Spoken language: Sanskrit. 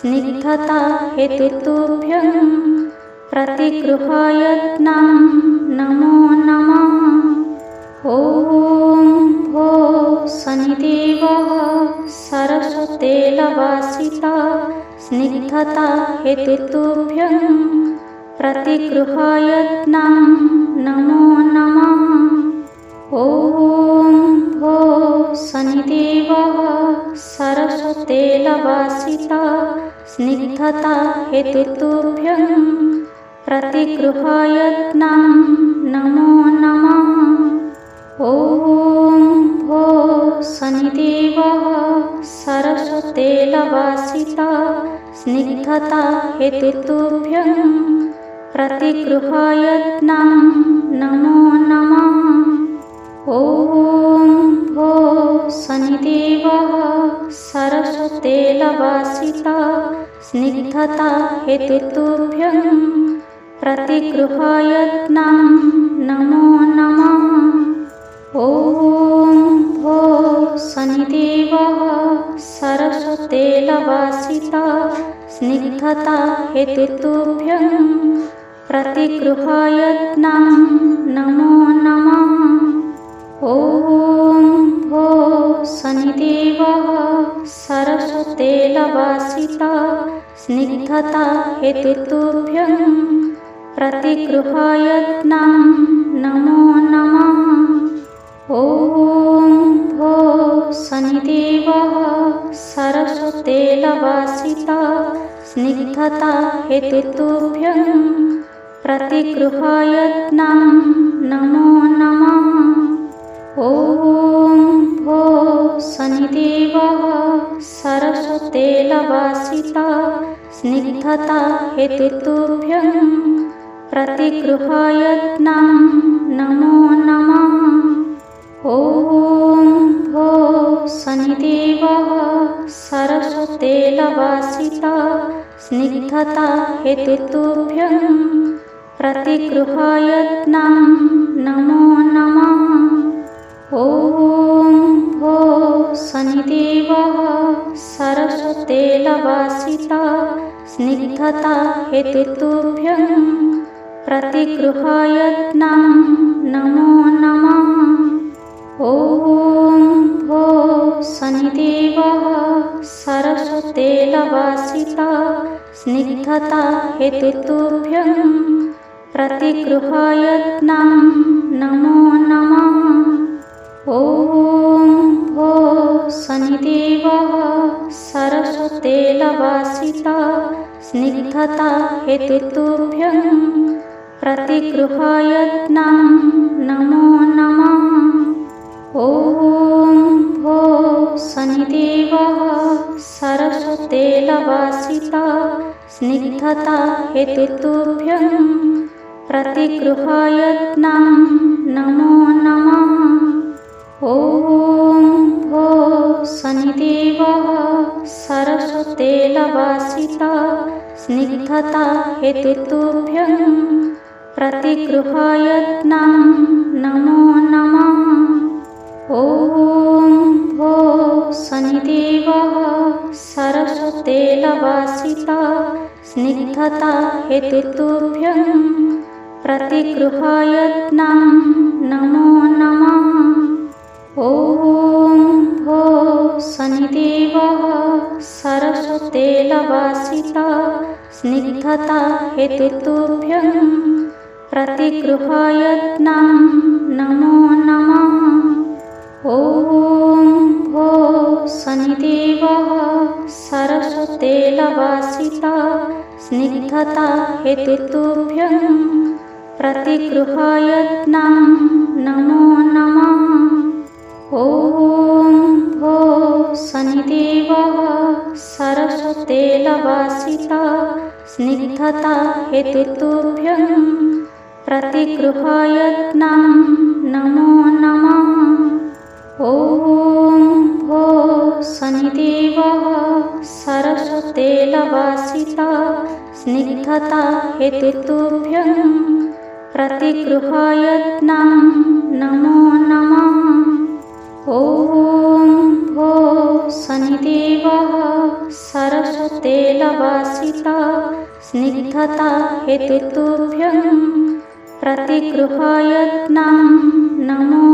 स्निग्धता हेतुतुभ्यं प्रतिगृहायत्नं नमो नमः। ॐ भो शनिदेवः सरस्वतेलवासिता स्निग्धता हेतुतुभ्यं प्रतिगृहायत्नं नमो नमः। ॐ भो शनिदेवः सरस्वतेलवासिता स्निग्धता हेतुतुभ्यं प्रतिगृहायत्नं नमो नमः। ॐ भो शनिदेवः सरस्वतेलवासिता स्निग्धता हेतुतुभ्यं प्रतिगृहायत्नं नमो नमः। ॐ भो शनिदेवः सरस्वतेलवासिता स्निग्धता हेतुतुभ्यं प्रतिगृहायत्नं नमो नमः। ॐ भो शनिदेवः सरस्वतेलवासिता स्निग्धता हेतुतुभ्यं प्रतिगृहायत्नं नमो नमः। ॐ भो शनिदेवः सरस्वतेलवासिता स्निग्धता हेतुतुभ्यं प्रतिगृहायत्नं नमो नमः। ॐ भो शनिदेवः सरस्वतेलवासिता स्निग्धता हेतुतुभ्यं प्रतिगृहायत्नं नमो नमः। ॐ भो शनिदेवः सरस्वतेलवासिता स्निग्धता हेतुतुभ्यं प्रतिगृहायत्नं नमो नमः। ॐ भो शनिदेवः सरस्वतेलवासिता स्निग्धता हेतुतुभ्यं प्रतिगृहायत्नं नमो नमः। ॐ भो शनिदेवः सरस्वतेलवासिता स्निग्धता हेतुतुभ्यं प्रतिगृहायत्नं नमो नमः। ॐ भो शनिदेवः सरस्वतेलवासिता स्निग्धता हेतुतुभ्यं प्रतिगृहायत्नं नमो नमः। ॐ भो शनिदेवः सरस्वतेलवासिता स्निग्धता हेतुतुभ्यं प्रतिगृहायत्नं नमो नमः। ॐ भो शनिदेवः सरस्वतेलवासिता स्निग्धता हेतुतुभ्यं प्रतिगृहायत्नं नमो नमः। ॐ भो शनिदेवः सरस्वतेलवासिता स्निग्धता हेतुतुभ्यं प्रतिगृहायत्नं नमो नमः। ॐ भो शनिदेवः सरस्वतेलवासिता स्निग्धता हेतुतुभ्यं प्रतिगृहायत्नं नमो नमः। ॐ भो शनिदेवः सरस्वतेलवासिता स्निग्धता हेतुतुभ्यं प्रतिगृहायत्नं नमो नमः। ॐ भो शनिदेवः सरस्वतेलवासिता स्निग्धता हेतुतुभ्यं प्रतिगृहायत्नं नमो नमः। ॐ भो शनिदेवः सरस्वतेलवासिता स्निग्धता हेतुतुभ्यं प्रतिगृहायत्नं नमो नमः। ॐ भो शनिदेवः सरस्वतेलवासिता स्निग्धता हेतुतुभ्यं प्रतिगृहायत्नं नमो नमः। ॐ भो शनिदेवः सरस्वतेलवासिता सर्षतेलवासिता स्निग्धता हेतुतुभ्यं प्रतिगृहायत्नां नमो